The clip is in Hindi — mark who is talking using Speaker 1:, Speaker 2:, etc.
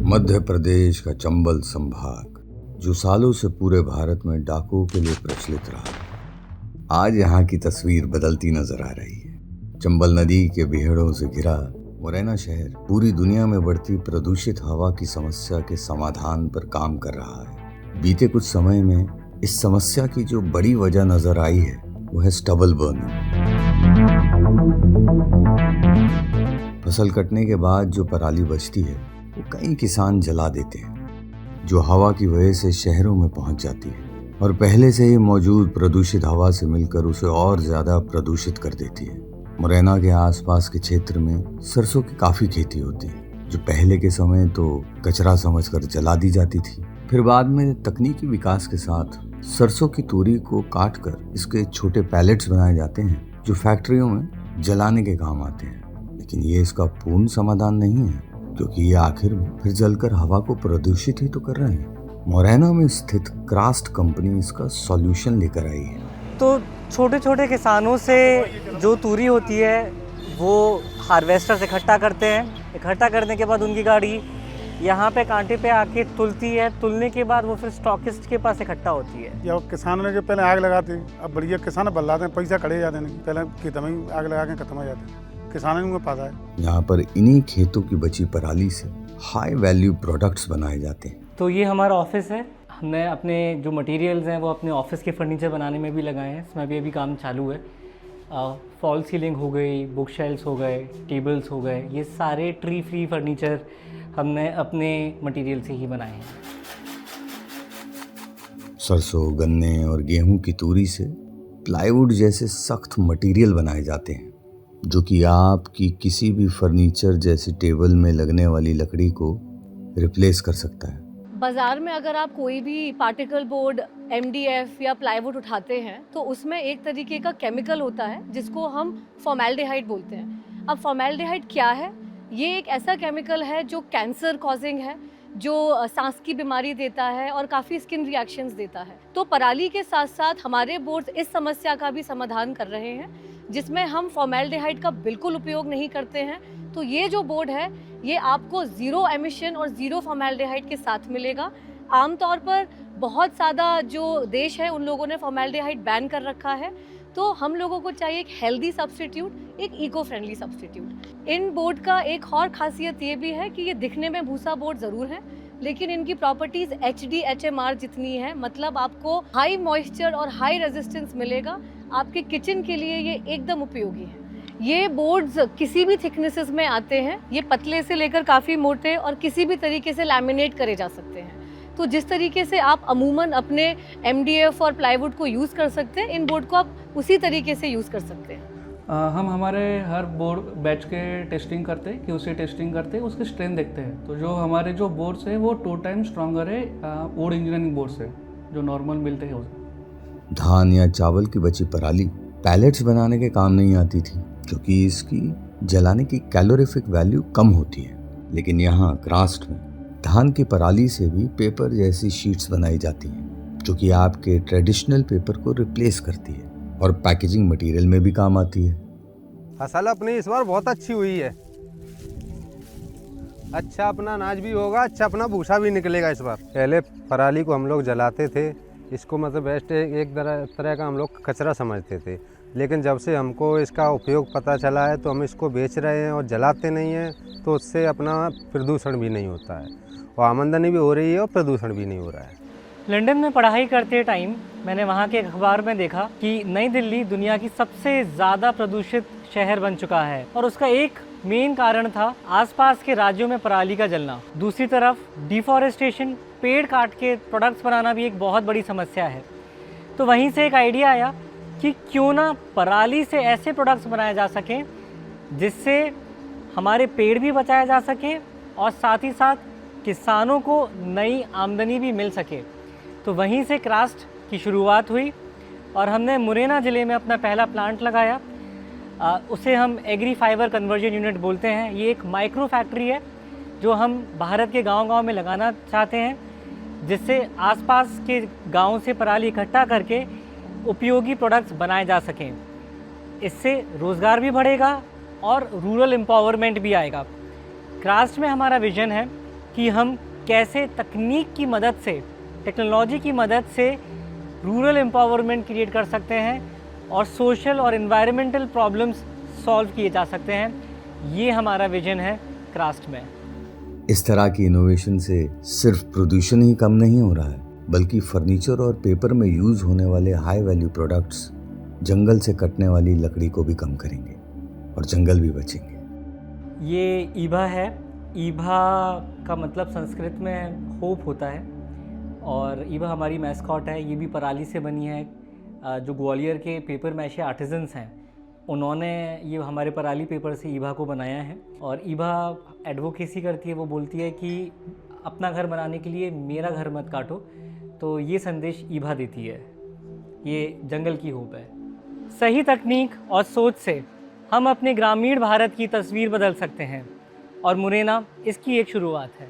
Speaker 1: मध्य प्रदेश का चंबल संभाग जो सालों से पूरे भारत में डाकुओं के लिए प्रचलित रहा, आज यहाँ की तस्वीर बदलती नजर आ रही है। चंबल नदी के बिहेड़ों से घिरा मुरैना शहर पूरी दुनिया में बढ़ती प्रदूषित हवा की समस्या के समाधान पर काम कर रहा है। बीते कुछ समय में इस समस्या की जो बड़ी वजह नजर आई है वो है स्टबल बर्निंग। फसल कटने के बाद जो पराली बचती है वो कई किसान जला देते हैं, जो हवा की वजह से शहरों में पहुंच जाती है और पहले से ही मौजूद प्रदूषित हवा से मिलकर उसे और ज्यादा प्रदूषित कर देती है। मुरैना के आसपास के क्षेत्र में सरसों की काफी खेती होती है, जो पहले के समय तो कचरा समझकर जला दी जाती थी। फिर बाद में तकनीकी विकास के साथ सरसों की तूरी को काटकर इसके छोटे पैलेट्स बनाए जाते हैं, जो फैक्ट्रियों में जलाने के काम आते हैं। लेकिन ये इसका पूर्ण समाधान नहीं है, क्योंकि ये आखिर में फिर जलकर हवा को प्रदूषित ही तो कर रहे हैं। मुरैना में स्थित क्रास्ट कंपनी इसका सॉल्यूशन लेकर आई है।
Speaker 2: तो छोटे छोटे किसानों से जो तूरी होती है वो हार्वेस्टर से इकट्ठा करते हैं। इकट्ठा करने के बाद उनकी गाड़ी यहाँ पे कांटे पे आके तुलती है। तुलने के बाद वो फिर स्टॉकिस्ट के पास इकट्ठा होती है।
Speaker 3: या किसानों ने जो पहले आग लगाते हैं, अब बढ़िया किसान बल्लाते हैं, पैसा खड़े जाते हैं। पहले खेतों में आग लगा के खत्म हो जाते हैं, किसानों को पता है।
Speaker 1: यहाँ पर इन्हीं खेतों की बची पराली से हाई वैल्यू प्रोडक्ट्स बनाए जाते हैं।
Speaker 2: तो ये हमारा ऑफिस है। हमने अपने जो मटेरियल्स हैं वो अपने ऑफिस के फर्नीचर बनाने में भी लगाए हैं। इसमें भी अभी काम चालू है। फॉल सीलिंग हो गई, बुक शेल्फ्स हो गए, टेबल्स हो गए, ये सारे ट्री फ्री फर्नीचर हमने अपने मटेरियल से ही बनाए हैं।
Speaker 1: सरसों, गन्ने और गेहूं की तूरी से प्लाईवुड जैसे सख्त मटेरियल बनाए जाते हैं, जो कि आपकी किसी भी फर्नीचर जैसी टेबल में लगने वाली लकड़ी को रिप्लेस कर सकता है।
Speaker 4: बाज़ार में अगर आप कोई भी पार्टिकल बोर्ड, MDF या प्लाईवुड उठाते हैं तो उसमें एक तरीके का केमिकल होता है जिसको हम फॉर्मेल्डिहाइड बोलते हैं। अब फॉर्मेल्डिहाइड क्या है? ये एक ऐसा केमिकल है जो कैंसर कॉजिंग है, जो सांस की बीमारी देता है और काफ़ी स्किन रिएक्शंस देता है। तो पराली के साथ साथ हमारे बोर्ड इस समस्या का भी समाधान कर रहे हैं, जिसमें हम फॉर्मेल्डिहाइड का बिल्कुल उपयोग नहीं करते हैं। तो ये जो बोर्ड है ये आपको ज़ीरो एमिशन और ज़ीरो फॉर्मेल्डिहाइड के साथ मिलेगा। आमतौर पर बहुत ज़्यादा जो देश है उन लोगों ने फॉर्मेल्डिहाइड बैन कर रखा है, तो हम लोगों को चाहिए एक हेल्दी सब्स्टिट्यूट, एक इको फ्रेंडली सब्स्टिट्यूट। इन बोर्ड का एक और खासियत ये भी है कि ये दिखने में भूसा बोर्ड ज़रूर है, लेकिन इनकी प्रॉपर्टीज़ HDHMR जितनी है, मतलब आपको हाई मॉइस्चर और हाई रेजिस्टेंस मिलेगा। आपके किचन के लिए ये एकदम उपयोगी है। ये बोर्ड्स किसी भी थिकनेसेस में आते हैं। ये पतले से लेकर काफ़ी मोटे और किसी भी तरीके से लैमिनेट करे जा सकते हैं। तो जिस तरीके से आप अमूमन अपने MDF और प्लाईवुड को यूज़ कर सकते हैं, इन बोर्ड को आप उसी तरीके से यूज़ कर सकते हैं।
Speaker 5: हम हमारे हर बोर्ड बैच के टेस्टिंग करते हैं, QC टेस्टिंग करते हैं, उसकी स्ट्रेंथ देखते हैं। तो जो हमारे जो बोर्ड्स है वो 2 टाइम स्ट्रॉन्गर है वुड इंजीनियरिंग बोर्ड से जो नॉर्मल मिलते हैं उससे।
Speaker 1: धान या चावल की बची पराली पैलेट्स बनाने के काम नहीं आती थी, क्योंकि इसकी जलाने की कैलोरीफिक वैल्यू कम होती है। लेकिन यहाँ क्रास्ट में धान की पराली से भी पेपर जैसी शीट्स बनाई जाती हैं, जो कि आपके ट्रेडिशनल पेपर को रिप्लेस करती है और पैकेजिंग मटेरियल में भी काम आती है।
Speaker 6: फसल अपनी इस बार बहुत अच्छी हुई है। अच्छा अपना अनाज भी होगा, अच्छा अपना भूसा भी निकलेगा इस बार। पहले पराली को हम लोग जलाते थे, इसको मतलब वेस्ट एक तरह का हम लोग कचरा समझते थे। लेकिन जब से हमको इसका उपयोग पता चला है तो हम इसको बेच रहे हैं और जलाते नहीं हैं, तो उससे अपना प्रदूषण भी नहीं होता है और आमदनी भी हो रही है और प्रदूषण भी नहीं हो रहा है।
Speaker 2: लंदन में पढ़ाई करते टाइम मैंने वहाँ के अखबार में देखा कि नई दिल्ली दुनिया की सबसे ज़्यादा प्रदूषित शहर बन चुका है, और उसका एक मेन कारण था आसपास के राज्यों में पराली का जलना। दूसरी तरफ डिफॉरेस्टेशन, पेड़ काट के प्रोडक्ट्स बनाना भी एक बहुत बड़ी समस्या है। तो वहीं से एक आइडिया आया कि क्यों ना पराली से ऐसे प्रोडक्ट्स बनाए जा सकें जिससे हमारे पेड़ भी बचाए जा सके और साथ ही साथ किसानों को नई आमदनी भी मिल सके। तो वहीं से क्रास्ट की शुरुआत हुई और हमने मुरैना ज़िले में अपना पहला प्लांट लगाया। उसे हम एग्री फाइबर कन्वर्जन यूनिट बोलते हैं। ये एक माइक्रो फैक्ट्री है जो हम भारत के गांव-गांव में लगाना चाहते हैं, जिससे आसपास के गांव से पराली इकट्ठा करके उपयोगी प्रोडक्ट्स बनाए जा सकें। इससे रोज़गार भी बढ़ेगा और रूरल एम्पावरमेंट भी आएगा। क्रास्ट में हमारा विज़न है कि हम कैसे तकनीक की मदद से, टेक्नोलॉजी की मदद से रूरल एम्पावरमेंट क्रिएट कर सकते हैं और सोशल और एनवायरमेंटल प्रॉब्लम्स सॉल्व किए जा सकते हैं। ये हमारा विजन है क्रास्ट में।
Speaker 1: इस तरह की इनोवेशन से सिर्फ प्रदूषण ही कम नहीं हो रहा है, बल्कि फर्नीचर और पेपर में यूज होने वाले हाई वैल्यू प्रोडक्ट्स जंगल से कटने वाली लकड़ी को भी कम करेंगे और जंगल भी बचेंगे।
Speaker 2: ये ईभा है। ईभा का मतलब संस्कृत में होप होता है और ईभा हमारी मैस्कॉट है। ये भी पराली से बनी है। जो ग्वालियर के पेपर मैशे आर्टिजन्स हैं उन्होंने ये हमारे पराली पेपर से ईभा को बनाया है। और ईभा एडवोकेसी करती है, वो बोलती है कि अपना घर बनाने के लिए मेरा घर मत काटो। तो ये संदेश ईभा देती है। ये जंगल की होप है। सही तकनीक और सोच से हम अपने ग्रामीण भारत की तस्वीर बदल सकते हैं और मुरैना इसकी एक शुरुआत है।